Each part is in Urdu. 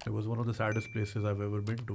it was one of the saddest places I've ever been to.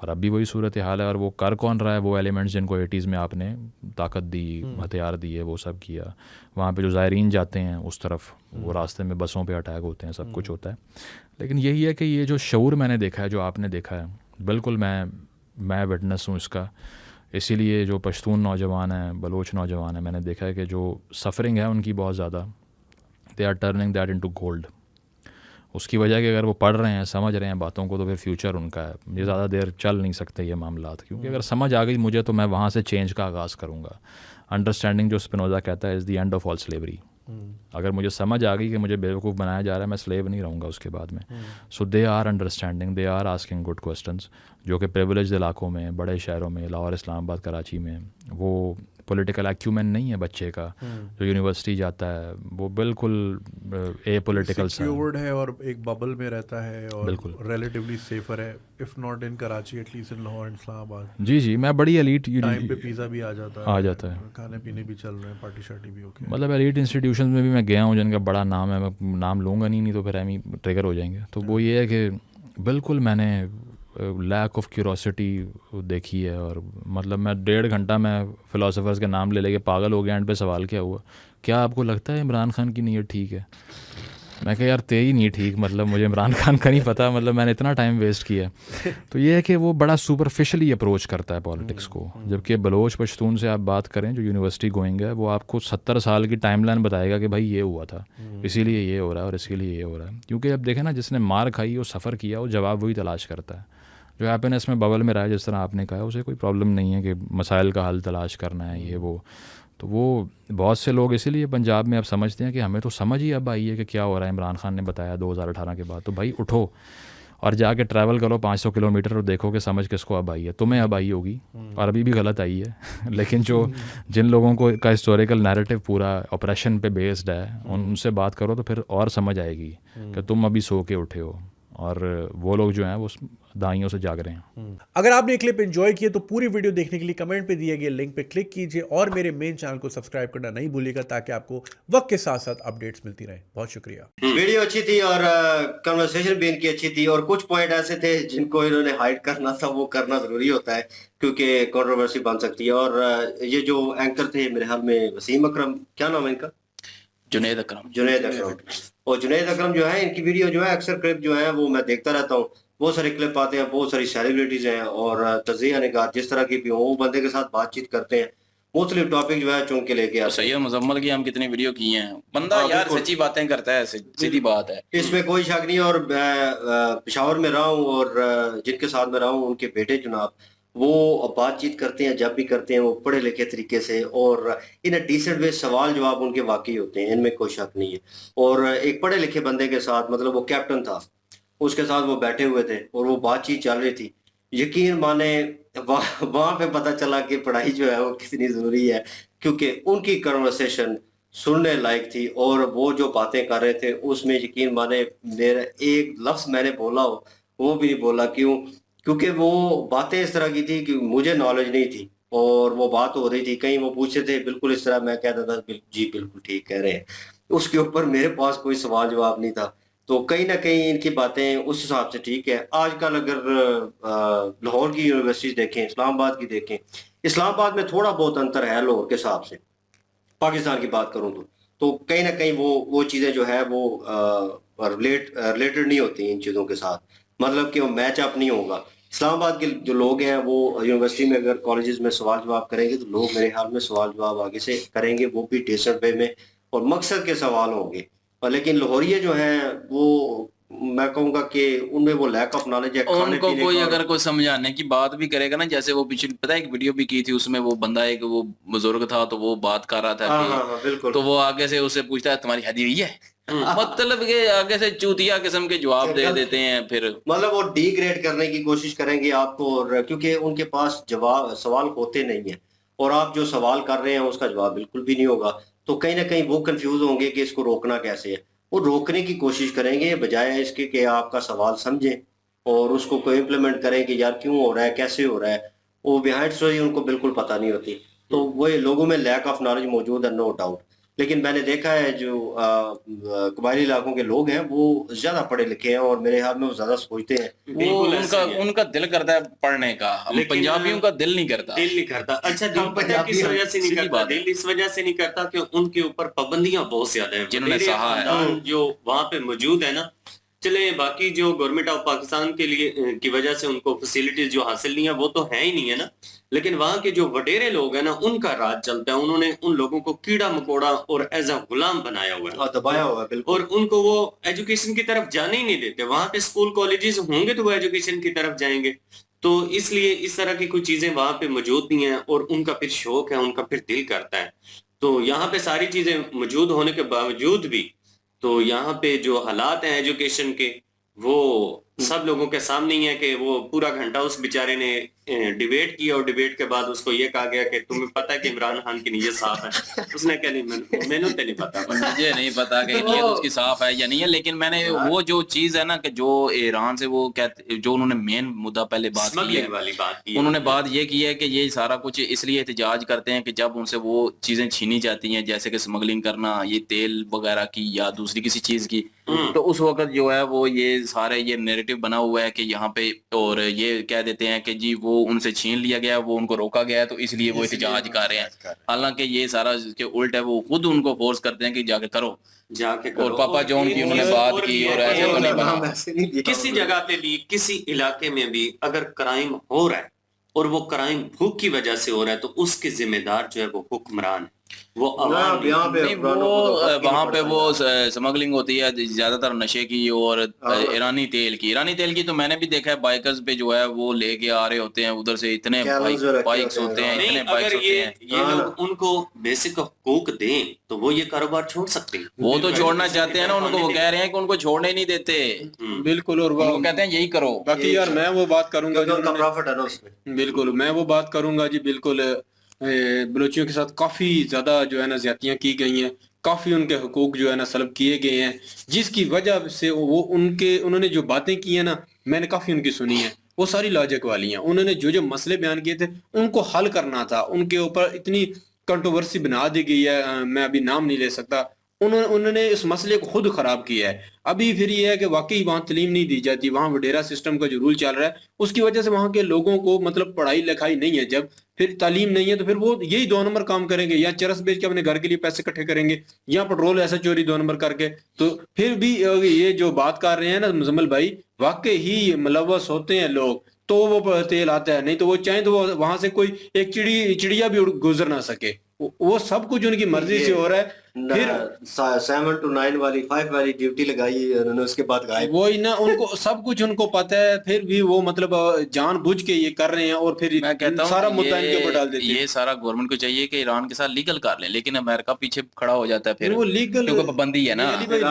اور اب بھی وہی صورت حال ہے. اور وہ کر کون رہا ہے؟ وہ ایلیمنٹس جن کو 80s میں آپ نے طاقت دی, ہتھیار دیے, وہ سب کیا. وہاں پہ جو زائرین جاتے ہیں اس طرف, وہ راستے میں بسوں پہ اٹیک ہوتے ہیں, سب کچھ ہوتا ہے. لیکن یہی ہے کہ یہ جو شعور میں نے دیکھا ہے, جو آپ نے دیکھا ہے, بالکل میں وٹنس ہوں اس کا. اسی لیے جو پشتون نوجوان ہیں, بلوچ نوجوان ہیں, میں نے دیکھا ہے کہ جو سفرنگ ہے ان کی بہت زیادہ, they are turning that into gold. اس کی وجہ کہ اگر وہ پڑھ رہے ہیں, سمجھ رہے ہیں باتوں کو, تو پھر فیوچر ان کا ہے. یہ زیادہ دیر چل نہیں سکتے یہ معاملات, کیونکہ اگر سمجھ آ گئی مجھے تو میں وہاں سے چینج کا آغاز کروں گا. انڈرسٹینڈنگ جو اسپینوزا کہتا ہے is the end of all slavery. اگر مجھے سمجھ آ گئی کہ مجھے بیوقوف بنایا جا رہا ہے, میں سلیو نہیں رہوں گا اس کے بعد میں. So they are understanding, they are asking good questions, جو کہ پریولیجڈ علاقوں میں, بڑے شہروں میں, لاہور, اسلام آباد, کراچی میں, وہ پولیٹیکل ایکیومن نہیں ہے بچے کا جو یونیورسٹی جاتا ہے, وہ بالکل اے پولیٹیکل سیکیورڈ ہے اور ایک ببل میں رہتا ہے, اور بالکل ریلیٹیولی سیفر ہے, if not in Karachi at least in Lahore and Islamabad. جی میں بڑی ایلیٹ, ٹائم پہ پیزا بھی آ جاتا ہے, کھانے پینے بھی چل رہے ہیں, پارٹی شارٹی بھی اوکے. مطلب ایلیٹ انسٹیٹیوشنز میں بھی میں گیا ہوں جن کا بڑا نام ہے, میں نام لوں گا نہیں تو پھر ہم ہی ٹریگر ہو جائیں گے. تو وہ یہ ہے کہ بالکل میں نے لیک آف کیوروسٹی دیکھی ہے. اور مطلب میں 1.5 گھنٹہ میں فلاسفرز کے نام لے کے پاگل ہو گیا. اینڈ پہ سوال کیا ہوا, کیا آپ کو لگتا ہے عمران خان کی نیت ٹھیک ہے؟ میں کہا یار تیری نہیں ٹھیک, مطلب مجھے عمران خان کا نہیں پتہ, مطلب میں نے اتنا ٹائم ویسٹ کیا. تو یہ ہے کہ وہ بڑا سپرفیشلی اپروچ کرتا ہے پالیٹکس کو. جبکہ بلوچ پشتون سے آپ بات کریں جو یونیورسٹی گوئنگ ہے, وہ آپ کو 70 سال کی ٹائم لائن بتائے گا کہ بھائی یہ ہوا تھا, اسی لیے یہ ہو رہا ہے, اور اسی لیے یہ ہو رہا ہے. کیونکہ اب دیکھیں نا, جس نے مار کھائی, وہ سفر کیا, وہ جواب وہی تلاش کرتا ہے. جو ہیپینس میں ببل میں رہا ہے, جس طرح آپ نے کہا, اسے کوئی پرابلم نہیں ہے کہ مسائل کا حل تلاش کرنا ہے, یہ وہ. تو وہ بہت سے لوگ اسی لیے پنجاب میں اب سمجھتے ہیں کہ ہمیں تو سمجھ ہی اب آئی ہے کہ کیا ہو رہا ہے. عمران خان نے بتایا 2018 کے بعد, تو بھائی اٹھو اور جا کے ٹریول کرو 500 کلومیٹر اور دیکھو کہ سمجھ کس کو اب آئی ہے. تمہیں اب آئی ہوگی, اور ابھی بھی غلط آئی ہے. لیکن جو جن لوگوں کو کا ہسٹوریکل نیریٹو پورا آپریشن پہ بیسڈ ہے, ان سے بات کرو تو پھر اور سمجھ آئے گی کہ تم ابھی سو کے اٹھے ہو, اور وہ لوگ جو ہیں وہ دائیوں سے جاگ رہے ہیں. اگر آپ نے کلپ انجوائے کیے تو پوری ویڈیو دیکھنے کے لیے کمنٹ پہ دیے گئے لنک پہ کلک کیجئے, اور میرے مین چینل کو سبسکرائب کرنا نہیں بھولیے گا, تاکہ آپ کو وقت کے ساتھ ساتھ اپڈیٹس ملتی رہیں. بہت شکریہ. ویڈیو اچھی تھی اور کنورسیشن بھی ان کی اچھی تھی, اور کچھ پوائنٹ ایسے تھے جن کو انہوں نے ہائڈ کرنا تھا, وہ کرنا ضروری ہوتا ہے کیونکہ کنٹروورسی بن سکتی ہے. اور یہ جو اینکر تھے میرے خیال میں وسیم اکرم, کیا نام ہے ان کا؟ جنید اکرم. اور جنید اکرم جو ہے, ان کی ویڈیو جو ہے اکثر کلپ جو ہے وہ میں دیکھتا رہتا ہوں. بہت سارے کلپ آتے ہیں, بہت ساری سیلیبریٹیز ہیں اور تجزیہ نگار جس طرح کی بھی ہوں, وہ بندے کے ساتھ بات چیت کرتے ہیں, مختلف ٹاپک جو ہے چن کے لے کے آتے ہیں. سید مزمل کی ہم کتنی ویڈیو کی ہیں, بندہ یار سچی باتیں کرتا ہے, سیدھی بات ہے, اس میں کوئی شک نہیں. اور پشاور میں رہا ہوں, اور جن کے ساتھ میں رہا ہوں ان کے بیٹے جناب, وہ بات چیت کرتے ہیں, جب بھی کرتے ہیں وہ پڑھے لکھے طریقے سے, اور ان ڈیسنٹ وے سوال جواب ان کے واقعی ہوتے ہیں, ان میں کوئی شک نہیں ہے. اور ایک پڑھے لکھے بندے کے ساتھ, مطلب وہ کیپٹن تھا, اس کے ساتھ وہ بیٹھے ہوئے تھے اور وہ بات چیت چل رہی تھی. یقین مانے وہاں پہ پتہ چلا کہ پڑھائی جو ہے وہ کتنی ضروری ہے, کیونکہ ان کی کنورسیشن سننے لائق تھی, اور وہ جو باتیں کر رہے تھے اس میں یقین مانے میرا ایک لفظ میں نے بولا ہو وہ بھی نہیں بولا. کیونکہ وہ باتیں اس طرح کی تھی کہ مجھے نالج نہیں تھی, اور وہ بات ہو رہی تھی, کہیں وہ پوچھتے تھے بالکل اس طرح, میں کہتا تھا جی بالکل ٹھیک کہہ رہے ہیں, اس کے اوپر میرے پاس کوئی سوال جواب نہیں تھا. تو کہیں نہ کہیں ان کی باتیں اس حساب سے ٹھیک ہے. آج کل اگر لاہور کی یونیورسٹیز دیکھیں, اسلام آباد کی دیکھیں, اسلام آباد میں تھوڑا بہت انتر ہے لاہور کے حساب سے, پاکستان کی بات کروں تو کہیں نہ کہیں وہ چیزیں جو ہے وہ ریلیٹڈ نہیں ہوتی ان چیزوں کے ساتھ, مطلب کہ وہ میچ اپ نہیں ہوگا. اسلام آباد کے جو لوگ ہیں وہ یونیورسٹی میں اگر کالجز میں سوال جواب کریں گے تو لوگ میرے خیال میں سوال جواب آگے سے کریں گے, وہ بھی ڈیسنٹ وے میں اور مقصد کے سوال ہوں گے. لیکن لاہوریے جو ہیں وہ میں کہوں گا کہ ان میں وہ لیک آف نالج ہے. ان کو کوئی اگر کوئی سمجھانے کی بات بھی کرے گا نا, جیسے وہ پیچھے پتہ ہے ایک ویڈیو بھی کی تھی, اس میں وہ بندہ ایک وہ بزرگ تھا تو وہ بات کر رہا تھا, تو وہ آگے سے اسے پوچھتا ہے تمہاری شادی ہوئی ہے, مطلب کہ آگے سے چوتیا قسم کے جواب دے دیتے ہیں. پھر مطلب وہ ڈی گریڈ کرنے کی کوشش کریں گے آپ کو, اور کیونکہ ان کے پاس سوال ہوتے نہیں ہیں, اور آپ جو سوال کر رہے ہیں اس کا جواب بالکل بھی نہیں ہوگا, تو کہیں نہ کہیں وہ کنفیوز ہوں گے کہ اس کو روکنا کیسے ہے. وہ روکنے کی کوشش کریں گے بجائے اس کے کہ آپ کا سوال سمجھیں اور اس کو کوئی امپلیمنٹ کریں کہ یار کیوں ہو رہا ہے, کیسے ہو رہا ہے. وہ بیہائنڈ اسٹوری ان کو بالکل پتہ نہیں ہوتی, تو وہ لوگوں میں لیک آف نالج موجود ہے, نو ڈاؤٹ. لیکن میں نے دیکھا ہے جو قبائلی علاقوں کے لوگ ہیں وہ زیادہ پڑھے لکھے ہیں اور میرے خیال میں وہ زیادہ سوچتے ہیں. وہ ان کا دل کرتا ہے پڑھنے کا, پنجابیوں کا دل نہیں کرتا. اچھا دل پتہ کس وجہ سے نہیں کرتا؟ دل اس وجہ سے نہیں کرتا کہ ان کے اوپر پابندیاں بہت زیادہ ہیں جنہوں نے سہا ہے, جو وہاں پہ موجود ہے نا. چلے باقی جو گورنمنٹ آف پاکستان کے لیے کی وجہ سے ان کو فیسلٹیز جو حاصل نہیں ہے وہ تو ہے ہی نہیں ہے نا, لیکن وہاں کے جو وڈیرے لوگ ہیں نا ان کا راج چلتا ہے. انہوں نے ان لوگوں کو کیڑا مکوڑا اور ایز اے غلام بنایا ہوا ہے, دبایا ہوا ہے, اور ان کو وہ ایجوکیشن کی طرف جانے ہی نہیں دیتے. وہاں پہ اسکول کالجز ہوں گے تو وہ ایجوکیشن کی طرف جائیں گے. تو اس لیے اس طرح کی کچھ چیزیں وہاں پہ موجود نہیں ہیں, اور ان کا پھر شوق ہے, ان کا پھر دل کرتا ہے. تو یہاں پہ ساری چیزیں موجود ہونے کے باوجود بھی تو یہاں پہ جو حالات ہیں ایجوکیشن کے وہ سب لوگوں کے سامنے ہی ہے کہ وہ پورا گھنٹہ اس بیچارے نے ڈیبیٹ کیا, اور ڈیبیٹ کے بعد اس کو یہ کہا گیا کہ تمہیں پتہ ہے کہ عمران خان کی نیت صاف ہے. اس نے کہا نہیں, میں نے نہیں پتا, مجھے نہیں پتا کہ نیت اس کی صاف ہے یا نہیں ہے. لیکن میں نے وہ جو چیز ہے نا کہ جو ایران سے وہ کہتے, جو انہوں نے مین مدعا پہلے بات کی ہے, انہوں نے بات یہ کی ہے کہ یہ سارا کچھ اس لیے احتجاج کرتے ہیں کہ جب ان سے وہ چیزیں چھینی جاتی ہیں جیسے کہ اسمگلنگ کرنا, یہ تیل وغیرہ کی یا دوسری کسی چیز کی, تو اس وقت جو ہے وہ یہ سارے یہ نیریٹو بنا ہوا ہے کہ یہاں پہ, اور یہ کہہ دیتے ہیں کہ جی وہ ان سے چھین لیا گیا, وہ ان کو روکا گیا ہے تو اس لیے وہ احتجاج کر رہے ہیں. حالانکہ یہ سارا کے الٹ ہے, وہ خود ان کو فورس کرتے ہیں کہ جا کے کرو. اور پاپا جون کی انہوں نے بات کی, اور ایسے تو نہیں بنا. کسی جگہ پہ بھی کسی علاقے میں بھی اگر کرائم ہو رہا ہے اور وہ کرائم بھوک کی وجہ سے ہو رہا ہے تو اس کے ذمہ دار جو ہے وہ حکمران ہے, وہ وہاں پہ وہ سمگلنگ ہوتی ہے زیادہ تر نشے کی اور ایرانی تیل کی تو میں نے بھی دیکھا ہے بائکرز پہ جو ہے وہ لے کے آ رہے ہوتے ہیں ادھر سے, اتنے بائکس ہوتے ہیں, اتنے بائکس ہوتے ہیں. یہ لوگ ان کو بیسک حقوق دیں تو وہ یہ کاروبار چھوڑ سکتے ہیں. وہ تو چھوڑنا چاہتے ہیں نا, ان کو وہ کہہ رہے ہیں کہ ان کو چھوڑنے نہیں دیتے. بالکل, اور وہ کہتے ہیں یہی کرو. باقی یار میں وہ بات کروں گا, بالکل میں وہ بات کروں گا جی. بالکل بلوچیوں کے ساتھ کافی زیادہ جو ہے نا زیادتیاں کی گئی ہیں, کافی ان کے حقوق جو ہے نا سلب کیے گئے ہیں, جس کی وجہ سے وہ انہوں نے جو باتیں کی ہیں نا, میں نے کافی ان کی سنی ہیں, وہ ساری لاجک والی ہیں. انہوں نے جو مسئلے بیان کیے تھے ان کو حل کرنا تھا. ان کے اوپر اتنی کنٹروورسی بنا دی گئی ہے, میں ابھی نام نہیں لے سکتا. انہوں نے اس مسئلے کو خود خراب کیا ہے. ابھی پھر یہ ہے کہ واقعی وہاں تعلیم نہیں دی جاتی, وہاں وڈیرا سسٹم کا جو رول چل رہا ہے اس کی وجہ سے وہاں کے لوگوں کو مطلب پڑھائی لکھائی نہیں ہے. جب پھر تعلیم نہیں ہے تو پھر وہ یہی 2 نمبر کام کریں گے, یا چرس بیچ کے اپنے گھر کے لیے پیسے اکٹھے کریں گے, یا پیٹرول ایسا چوری 2 نمبر کر کے. تو پھر بھی یہ جو بات کر رہے ہیں نا مزمل بھائی, واقعی ہی ملوث ہوتے ہیں لوگ, تو وہ تیل آتا ہے, نہیں تو وہ چاہیں تو وہاں سے کوئی ایک چڑیا بھی گزر نہ سکے. وہ سب کچھ ان کی مرضی سے ہو رہا ہے. پھر 7 to 9 والی 5 والی ڈیوٹی لگائی انہوں نے, اس کے بعد غائب. وہی نا, ان کو سب کچھ ان کو پتہ ہے, پھر بھی وہ مطلب جان بوجھ کے یہ کر رہے ہیں, اور پھر سارا مدعا ان کے اوپر ڈال دیتے ہیں. یہ سارا گورنمنٹ کو چاہیے کہ ایران کے ساتھ لیگل کر لیں, لیکن امریکہ پیچھے کھڑا ہو جاتا ہے. پھر وہ لیگل کیونکہ پابندی ہے نا, لیگل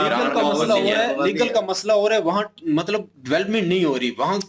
کا مسئلہ ہو رہا ہے. وہاں مطلب ڈیولپمنٹ نہیں ہو رہی, وہاں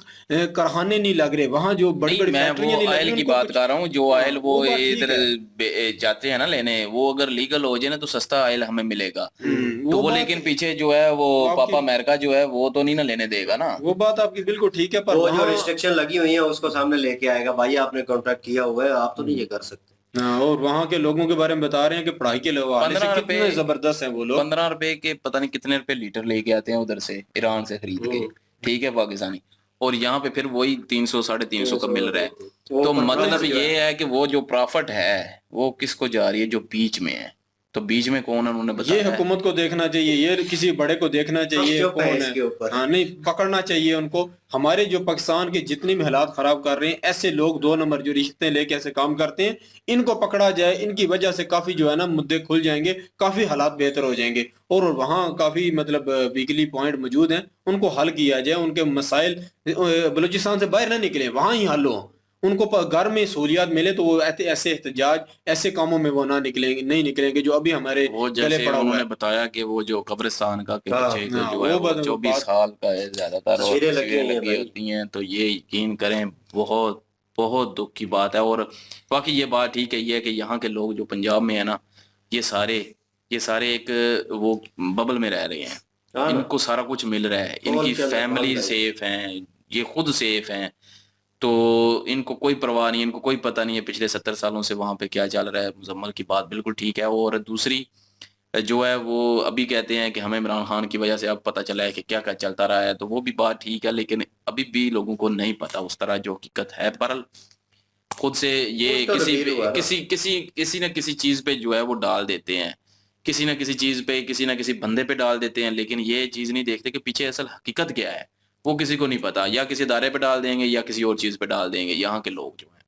کارخانے نہیں لگ رہے, وہاں جو بڑی بڑی فیکٹریاں نہیں لگ رہی. آئل کی بات کر رہا ہوں, جو آئل وہ ادھر جاتے ہیں نا لینے, وہ اگر لیگل ہو جائے نا تو سستا آئل ہمیں ملے گا. تو وہ لیکن پیچھے جو ہے وہ پاپا امریکہ جو ہے وہ تو نہیں نہ لینے دے گا نا. وہ بات آپ کی بالکل ٹھیک ہے, پر وہ جو ریسٹرکشن لگی ہوئی ہیں اس کو سامنے لے کے آئے گا, بھائی آپ نے کانٹریکٹ کیا ہوا ہے, آپ تو نہیں یہ کر سکتے. اور وہاں کے لوگوں کے بارے میں بتا رہے ہیں کہ پڑھائی کے حوالے سے کتنے زبردست ہیں وہ لوگ. 15 روپے کے پتہ نہیں کتنے روپے لیٹر لے کے آتے ہیں ادھر سے ایران سے خرید کے, ٹھیک ہے پاکستانی, اور یہاں پہ پھر وہی 300 350 کا مل رہا ہے. تو مطلب یہ ہے کہ وہ جو پرافٹ ہے وہ کس کو جا رہی ہے, جو بیچ میں ہے. تو بیچ میں کون ہے, انہوں نے بتایا یہ حکومت کو دیکھنا چاہیے, یہ کسی بڑے کو دیکھنا چاہیے کون ہے. ہاں نہیں, پکڑنا چاہیے ان کو. ہمارے جو پاکستان کے جتنے بھی حالات خراب کر رہے ہیں, ایسے لوگ 2 نمبر جو رشتے لے کے ایسے کام کرتے ہیں, ان کو پکڑا جائے. ان کی وجہ سے کافی جو ہے نا مدے کھل جائیں گے, کافی حالات بہتر ہو جائیں گے. اور وہاں کافی مطلب ویکلی پوائنٹ موجود ہیں, ان کو حل کیا جائے. ان کے مسائل بلوچستان سے باہر نہ نکلیں, وہاں ہی حل ہوں. ان کو گھر میں سہولیات ملے تو وہ ایسے احتجاج ایسے کاموں میں وہ نہیں نکلیں گے جو ابھی ہمارے گلے پڑا ہوا ہے. انہوں نے بتایا کہ وہ جو قبرستان کا کہ بچے جو ہے 24 سال کا ہے زیادہ تر, اور لگی ہوتی ہیں, تو یہ یقین کریں بہت بہت دکھ کی بات ہے. اور باقی یہ بات ٹھیک ہے, یہ ہے کہ یہاں کے لوگ جو پنجاب میں ہے نا, یہ سارے ایک وہ ببل میں رہ رہے ہیں. ان کو سارا کچھ مل رہا ہے, ان کی فیملی سیف ہیں, یہ خود سیف ہیں, تو ان کو کوئی پرواہ نہیں, ان کو کوئی پتہ نہیں ہے پچھلے 70 سالوں سے وہاں پہ کیا چل رہا ہے. مزمل کی بات بالکل ٹھیک ہے. اور دوسری جو ہے وہ ابھی کہتے ہیں کہ ہمیں عمران خان کی وجہ سے اب پتہ چلا ہے کہ کیا کیا چلتا رہا ہے، تو وہ بھی بات ٹھیک ہے، لیکن ابھی بھی لوگوں کو نہیں پتا اس طرح جو حقیقت ہے. بہرحال خود سے یہ کسی نہ کسی چیز پہ جو ہے وہ ڈال دیتے ہیں، کسی نہ کسی چیز پہ، کسی نہ کسی بندے پہ ڈال دیتے ہیں، لیکن یہ چیز نہیں دیکھتے کہ پیچھے اصل حقیقت کیا ہے، وہ کسی کو نہیں پتا. یا کسی ادارے پہ ڈال دیں گے یا کسی اور چیز پہ ڈال دیں گے یہاں کے لوگ جو ہیں.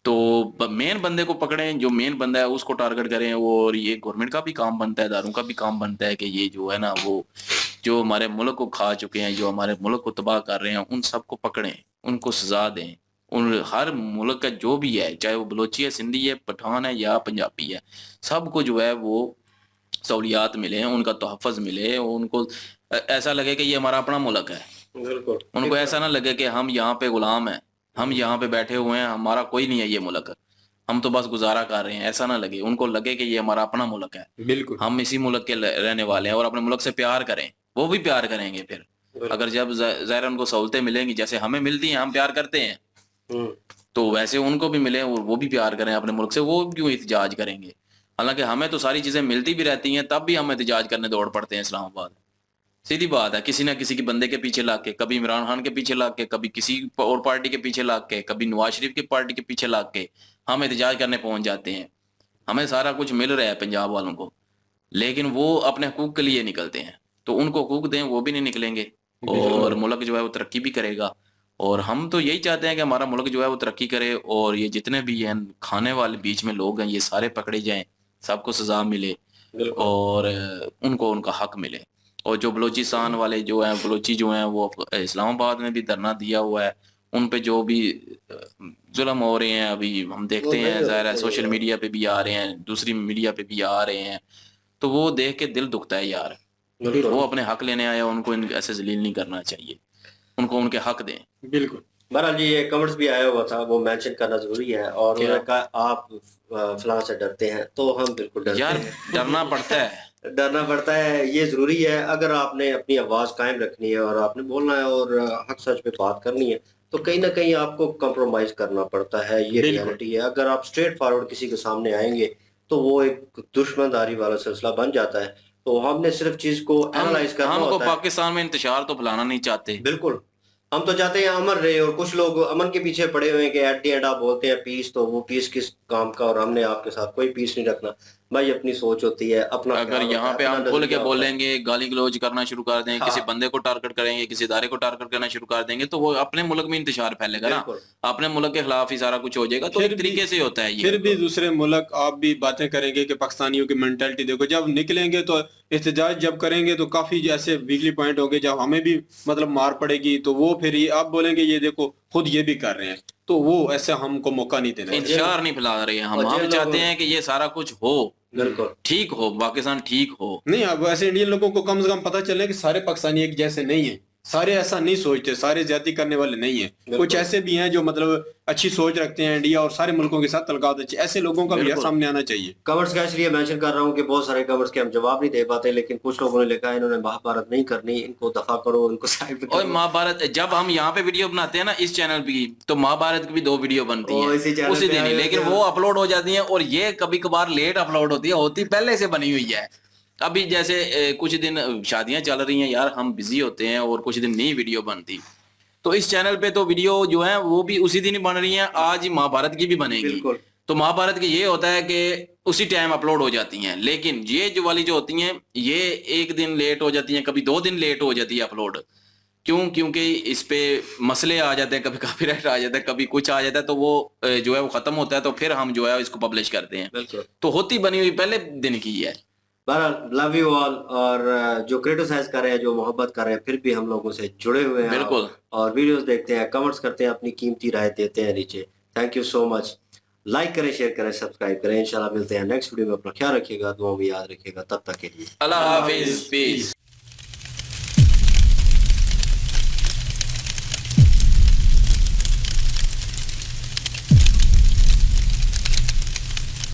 تو مین بندے کو پکڑیں، جو مین بندہ ہے اس کو ٹارگٹ کریں. اور یہ گورنمنٹ کا بھی کام بنتا ہے، اداروں کا بھی کام بنتا ہے کہ یہ جو ہے نا وہ جو ہمارے ملک کو کھا چکے ہیں، جو ہمارے ملک کو تباہ کر رہے ہیں، ان سب کو پکڑیں، ان کو سزا دیں. ان ہر ملک کا جو بھی ہے، چاہے وہ بلوچی ہے، سندھی ہے، پٹھان ہے یا پنجابی ہے، سب کو جو ہے وہ سہولیات ملیں، ان کا تحفظ ملے، ان کو ایسا لگے کہ یہ ہمارا اپنا ملک ہے. ان کو ایسا نہ لگے کہ ہم یہاں پہ غلام ہیں، ہم یہاں پہ بیٹھے ہوئے ہیں، ہمارا کوئی نہیں ہے یہ ملک، ہم تو بس گزارا کر رہے ہیں. ایسا نہ لگے، ان کو لگے کہ یہ ہمارا اپنا ملک ہے، بالکل ہم اسی ملک کے رہنے والے ہیں اور اپنے ملک سے پیار کریں. وہ بھی پیار کریں گے پھر اگر جب ظاہر ان کو سہولتیں ملیں گی جیسے ہمیں ملتی ہیں، ہم پیار کرتے ہیں، تو ویسے ان کو بھی ملے اور وہ بھی پیار کریں اپنے ملک سے. وہ کیوں احتجاج کریں گے؟ حالانکہ ہمیں تو ساری چیزیں ملتی بھی رہتی ہیں، تب بھی ہم احتجاج کرنے دوڑ پڑتے ہیں اسلام آباد. سیدھی بات ہے، کسی نہ کسی کے بندے کے پیچھے لگ کے، کبھی عمران خان کے پیچھے لگ کے، کبھی کسی اور پارٹی کے پیچھے لگ کے، کبھی نواز شریف کی پارٹی کے پیچھے لگ کے ہم احتجاج کرنے پہنچ جاتے ہیں. ہمیں سارا کچھ مل رہا ہے پنجاب والوں کو، لیکن وہ اپنے حقوق کے لیے نکلتے ہیں. تو ان کو حقوق دیں، وہ بھی نہیں نکلیں گے اور ملک جو ہے وہ ترقی بھی کرے گا. اور ہم تو یہی چاہتے ہیں کہ ہمارا ملک جو ہے وہ ترقی کرے، اور یہ جتنے بھی ہیں کھانے والے بیچ میں لوگ ہیں یہ سارے پکڑے جائیں، سب کو سزا ملے اور ان کو ان کا حق ملے. اور جو بلوچستان والے جو ہیں، بلوچی جو ہیں، وہ اسلام آباد میں بھی دھرنا دیا ہوا ہے. ان پہ جو بھی ظلم ہو رہے ہیں ابھی ہم دیکھتے ہیں، ظاہر ہے سوشل میڈیا پہ بھی آ رہے ہیں، دوسری میڈیا پہ بھی آ رہے ہیں، تو وہ دیکھ کے دل دکھتا ہے یار. وہ اپنے حق لینے آئے، ان کو ایسے ذلیل نہیں کرنا چاہیے، ان کو ان کے حق دیں. بالکل. بہرحال جی یہ کمنٹس بھی آیا ہوا تھا، وہ مینشن کرنا ضروری ہے. اور انہوں نے کہا آپ فلاں سے ڈرتے ہیں، تو ہم بالکل ڈرتے یار ہیں. ڈرنا پڑتا ہے، ڈرنا پڑتا ہے، یہ ضروری ہے. اگر آپ نے اپنی آواز قائم رکھنی ہے اور آپ نے بولنا ہے اور حق سچ پہ بات کرنی ہے، تو کہیں نہ کہیں آپ کو کمپرومائز کرنا پڑتا ہے. یہ ریالٹی ہے. اگر آپ اسٹریٹ فارورڈ کسی کے سامنے آئیں گے تو وہ ایک دشمن داری والا سلسلہ بن جاتا ہے. تو ہم نے صرف چیز کو اینالائز کرنا ہوتا ہے. ہم کو پاکستان میں انتشار تو پھیلانا نہیں چاہتے. بالکل، ہم تو چاہتے ہیں امن رہے، اور کچھ لوگ امن کے پیچھے پڑے ہوئے ہیں کہ ایٹ دی اینڈ آپ بولتے ہیں پیس، تو وہ پیس کس کام کا؟ اور ہم نے آپ کے ساتھ کوئی پیس نہیں رکھنا بھائی. اپنی سوچ ہوتی ہے، اپنا اگر یہاں پہ ہم کھل کے بولیں گے، گالی گلوچ کرنا شروع کر دیں، کسی بندے کو ٹارگٹ کریں گے، کسی ادارے کو ٹارگٹ کرنا شروع کر دیں گے، تو وہ اپنے ملک میں انتشار پھیلے گا نا، اپنے ملک کے خلاف ہی سارا کچھ ہو جائے گا. تو ایک طریقے سے ہوتا ہے یہ. پھر بھی دوسرے ملک آپ بھی باتیں کریں گے کہ پاکستانیوں کی مینٹلٹی دیکھو. جب نکلیں گے تو احتجاج جب کریں گے تو کافی ایسے ویکلی پوائنٹ ہو گے، جب ہمیں بھی مطلب مار پڑے گی تو وہ پھر یہ آپ بولیں گے یہ دیکھو خود یہ بھی کر رہے ہیں، تو وہ ایسا ہم کو موقع نہیں دینا. انتشار نہیں پھیلا رہے ہیں ہم چاہتے ہیں کہ یہ سارا کچھ ہو، ٹھیک ہو، پاکستان ٹھیک ہو. نہیں، اب ایسے انڈین لوگوں کو کم سے کم پتہ چلے کہ سارے پاکستانی ایک جیسے نہیں ہیں، سارے ایسا نہیں سوچتے، سارے زیادتی کرنے والے نہیں ہیں. کچھ ایسے بھی ہیں جو مطلب اچھی سوچ رکھتے ہیں، انڈیا اور سارے ملکوں کے ساتھ تعلقات اچھے، ایسے لوگوں کا بھی سامنے آنا چاہیے. کمنٹس کا اس لیے مینشن کر رہا ہوں کہ بہت سارے کمنٹس کے ہم جواب نہیں دے پاتے، لیکن کچھ لوگوں نے لکھا ہے انہوں نے مہابھارت نہیں کرنی، ان کو دفاع کرو، ان کو سائڈ پہ کرو. اور مہابھارت جب ہم یہاں پہ ویڈیو بناتے ہیں نا اس چینل پہ، تو مہابھارت کی بھی 2 ویڈیو بنتی ہیں اسی دن ہی، لیکن وہ اپلوڈ ہو جاتی ہیں اور یہ کبھی کبھار لیٹ اپلوڈ ہوتی پہلے سے بنی ہوئی ہے. ابھی جیسے کچھ دن شادیاں چل رہی ہیں یار، ہم بزی ہوتے ہیں اور کچھ دن نہیں ویڈیو بنتی، تو اس چینل پہ تو ویڈیو جو ہے وہ بھی اسی دن ہی بن رہی ہیں. آج مہابھارت کی بھی بنے گی، تو مہابھارت کی یہ ہوتا ہے کہ اسی ٹائم اپلوڈ ہو جاتی ہیں. لیکن یہ جو والی جو ہوتی ہیں یہ 1 دن لیٹ ہو جاتی ہیں، کبھی 2 دن لیٹ ہو جاتی ہے اپلوڈ. کیوں؟ کیونکہ اس پہ مسئلے آ جاتے ہیں، کبھی کاپی رائٹ آ جاتا ہے، کبھی کچھ آ جاتا ہے، تو وہ جو ہے وہ ختم ہوتا ہے، تو پھر ہم جو ہے اس کو پبلش کرتے ہیں. تو ہوتی بنی ہوئی پہلے دن کی ہے. بہرحال لو یو آل. اور جو کریٹیسائز کر رہے ہیں، جو محبت کر رہے ہیں، پھر بھی ہم لوگوں سے جڑے ہوئے ہیں، بالکل، اور ویڈیوز دیکھتے ہیں، کمنٹس کرتے ہیں، اپنی قیمتی رائے دیتے ہیں نیچے. Thank you so much. Like کریں، شیئر کریں، سبسکرائب کریں. انشاءاللہ ملتے ہیں نیکسٹ ویڈیو میں. اپنا خیال رکھیے گا، دعاؤں میں یاد رکھیے گا. تب تک کے لیے اللہ حافظ، پیس.